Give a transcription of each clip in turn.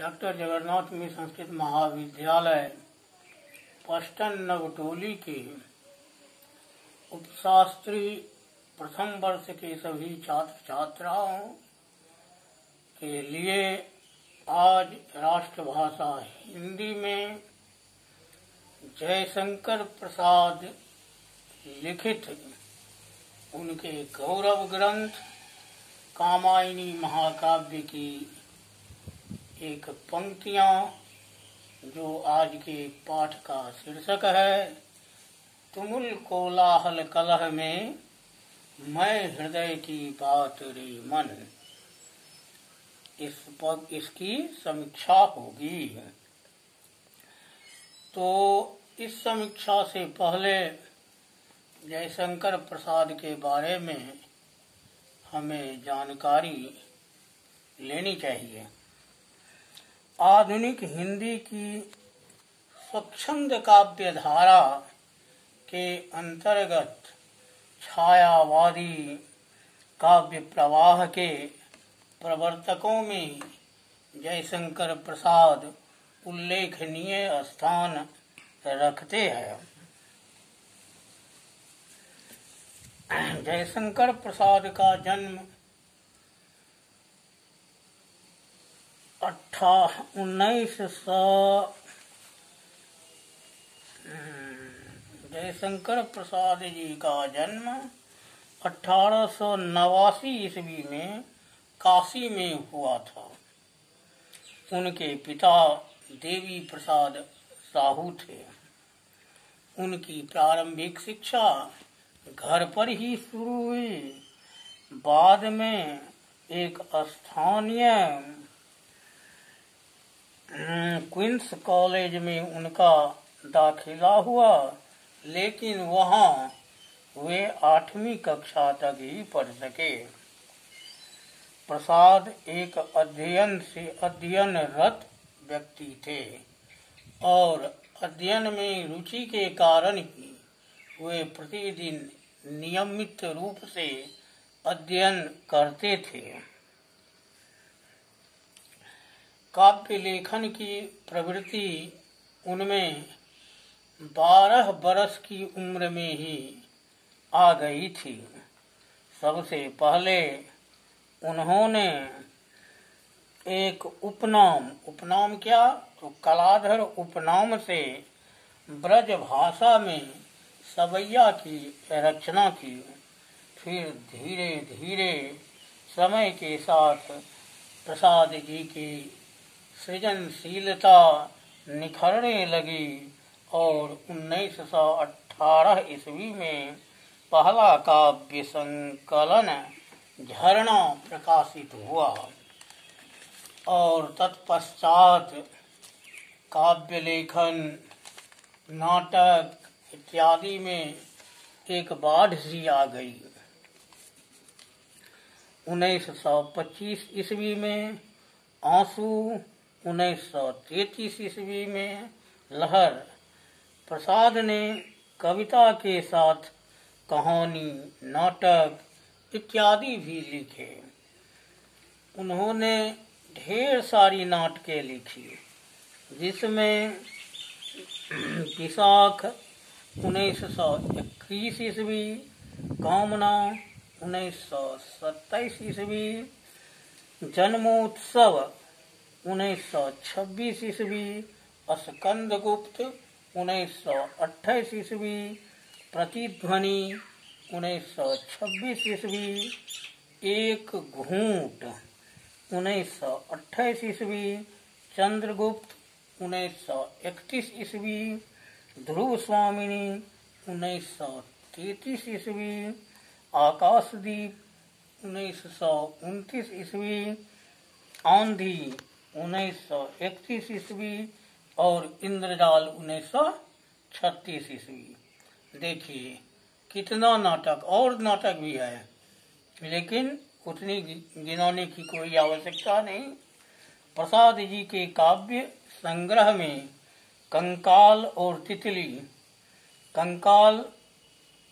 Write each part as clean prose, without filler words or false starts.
Doctor Jagannath Mishra Sanskrit महाविद्यालय पष्टन नवटोली के उपशास्त्री प्रथम वर्ष के सभी छात्र छात्राओं के लिए आज राष्ट्रभाषा हिंदी में जयशंकर प्रसाद लिखित उनके गौरव ग्रंथ कामायनी महाकाव्य की एक पंक्तियां जो आज के पाठ का शीर्षक है, तुमुल कोलाहल कलह में मैं हृदय की बात रे मन। इसकी समीक्षा होगी। तो इस समीक्षा से पहले जयशंकर प्रसाद के बारे में हमें जानकारी लेनी चाहिए। आधुनिक हिंदी की स्वच्छंद काव्य धारा के अंतर्गत छायावादी काव्य प्रवाह के प्रवर्तकों में जयशंकर प्रसाद उल्लेखनीय स्थान रखते हैं। जयशंकर प्रसाद का जन्म 1900 जयशंकर प्रसाद जी का जन्म 1889 ईस्वी में काशी में हुआ था। उनके पिता देवी प्रसाद साहू थे। उनकी प्रारंभिक शिक्षा घर पर ही शुरू हुई। बाद में एक स्थानीय क्वींस कॉलेज में उनका दाखिला हुआ, लेकिन वहां वे 8वीं कक्षा तक ही पढ़ सके। प्रसाद एक अध्ययनरत व्यक्ति थे और अध्ययन में रुचि के कारण ही वे प्रतिदिन नियमित रूप से अध्ययन करते थे। काव्य लेखन की प्रवृत्ति उनमें 12 वर्ष की उम्र में ही आ गई थी। सबसे पहले उन्होंने एक उपनाम क्या तो कलाधर उपनाम से ब्रज भाषा में सवैया की रचना की। फिर धीरे धीरे समय के साथ प्रसाद जी की सृजनशीलता निखरने लगी और 1918 ईस्वी में पहला काव्य संकलन झरना प्रकाशित हुआ और तत्पश्चात काव्य लेखन, नाटक इत्यादि में एक बाढ़ सी आ गई। 1925 ईस्वी में आंसू, 1933 ईस्वी में लहर। प्रसाद ने कविता के साथ कहानी, नाटक इत्यादि भी लिखे। उन्होंने ढेर सारी नाटकें लिखी, जिसमें विशाख 1921 ईस्वी, कामना 1927 ईस्वी, जन्मोत्सव 1926 ईस्वी, स्कंदगुप्त 1928 ईस्वी, प्रतिध्वनि 1926 ईस्वी, एक घूंट 1928 ईस्वी, चंद्रगुप्त 1931 ईस्वी, ध्रुव स्वामिनी 1933 ईस्वी, आकाशदीप 1929 ईस्वी, आंधी 1931 ईस्वी और इंद्रजाल 1936 ईस्वी। देखिए कितना नाटक, और नाटक भी है, लेकिन उतनी गिनाने की कोई आवश्यकता नहीं। प्रसाद जी के काव्य संग्रह में कंकाल और तितली, कंकाल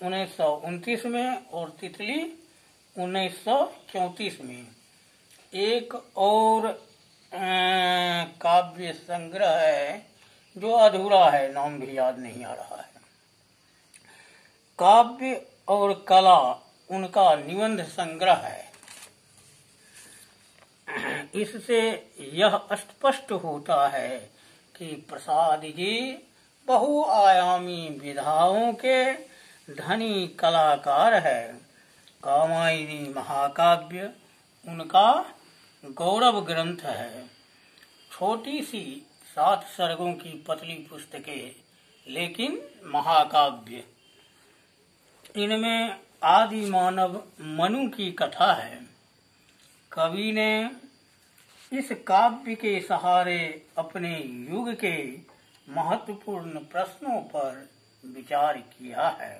1929 में और तितली 1934 में, एक और काव्य संग्रह है जो अधूरा है, नाम भी याद नहीं आ रहा है। काव्य और कला उनका निबंध संग्रह है। इससे यह स्पष्ट होता है कि प्रसाद जी बहुआयामी विधाओं के धनी कलाकार है। कामायनी महाकाव्य उनका गौरव ग्रंथ है। छोटी सी 7 सर्गों की पतली पुस्तकें, लेकिन महाकाव्य। इनमें आदि मानव मनु की कथा है। कवि ने इस काव्य के सहारे अपने युग के महत्वपूर्ण प्रश्नों पर विचार किया है।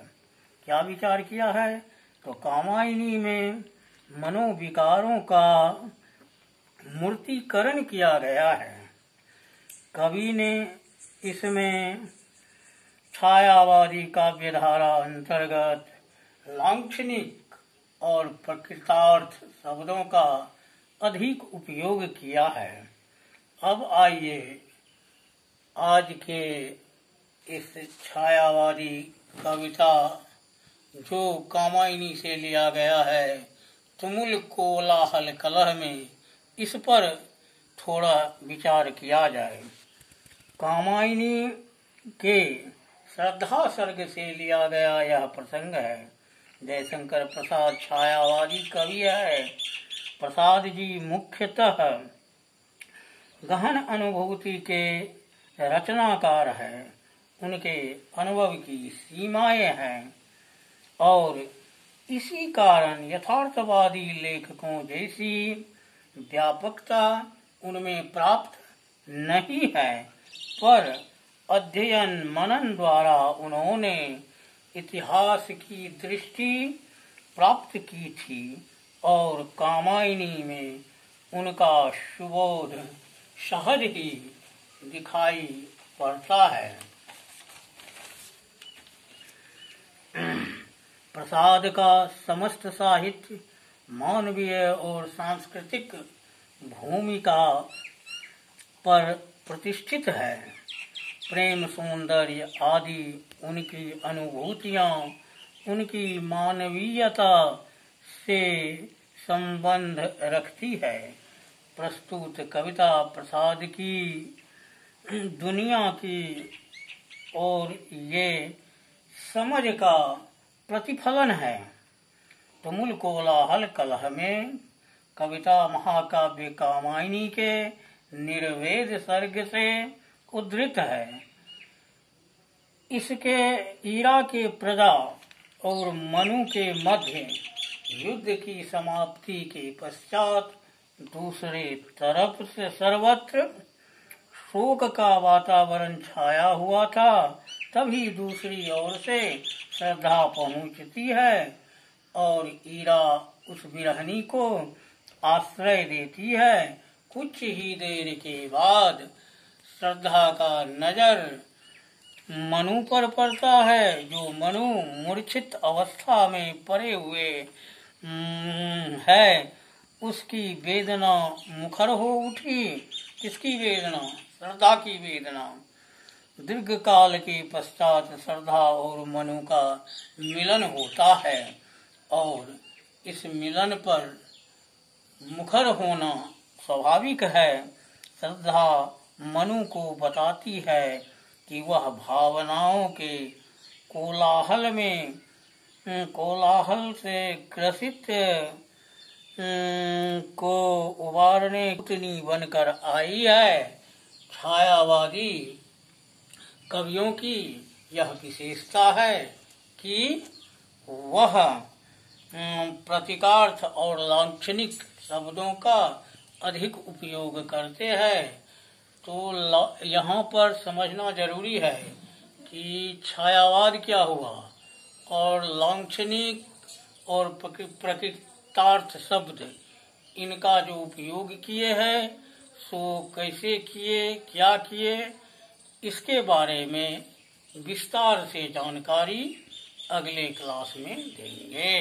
क्या विचार किया है? तो कामायनी में मनोविकारों का मूर्तिकरण किया गया है। कवि ने इसमें छायावादी काव्यधारा अंतर्गत लाक्षणिक और प्रकृतार्थ शब्दों का अधिक उपयोग किया है। अब आइए आज के इस छायावादी कविता जो कामायनी से लिया गया है, तुमुल कोलाहल कलह में, इस पर थोड़ा विचार किया जाए। कामायनी के श्रद्धा सर्ग से लिया गया यह प्रसंग है। जयशंकर प्रसाद छायावादी कवि है। प्रसाद जी मुख्यतः गहन अनुभूति के रचनाकार है। उनके अनुभव की सीमाएं हैं और इसी कारण यथार्थवादी लेखकों जैसी व्यापकता उनमें प्राप्त नहीं है, पर अध्ययन मनन द्वारा उन्होंने इतिहास की दृष्टि प्राप्त की थी और कामायनी में उनका सुबोध सहज ही दिखाई पड़ता है। प्रसाद का समस्त साहित्य मानवीय और सांस्कृतिक भूमिका पर प्रतिष्ठित है। प्रेम, सौंदर्य आदि उनकी अनुभूतियाँ उनकी मानवीयता से संबंध रखती है। प्रस्तुत कविता प्रसाद की दुनिया की और ये समझ का प्रतिफलन है। तुमुल कोलाहल कलह में कविता महाकाव्य कामायनी के निर्वेद सर्ग से उद्धृत है। इसके ईरा के प्रजा और मनु के मध्य युद्ध की समाप्ति के पश्चात दूसरे तरफ से सर्वत्र शोक का वातावरण छाया हुआ था। तभी दूसरी ओर से श्रद्धा पहुंचती है और ईरा उस विरहनी को आश्रय देती है। कुछ ही देर के बाद श्रद्धा का नजर मनु पर पड़ता है, जो मनु मूर्छित अवस्था में पड़े हुए है। उसकी वेदना मुखर हो उठी। किसकी वेदना? श्रद्धा की वेदना। दीर्घ काल के पश्चात श्रद्धा और मनु का मिलन होता है और इस मिलन पर मुखर होना स्वाभाविक है। श्रद्धा मनु को बताती है कि वह भावनाओं के कोलाहल से ग्रसित को उबारने उतनी बनकर आई है। छायावादी कवियों की यह विशेषता है कि वह प्रतीकार्थ और लाक्षणिक शब्दों का अधिक उपयोग करते हैं। तो यहाँ पर समझना जरूरी है कि छायावाद क्या हुआ और लाक्षणिक और प्रकृतार्थ शब्द इनका जो उपयोग किए हैं, सो कैसे किए, क्या किए, इसके बारे में विस्तार से जानकारी अगले क्लास में देंगे।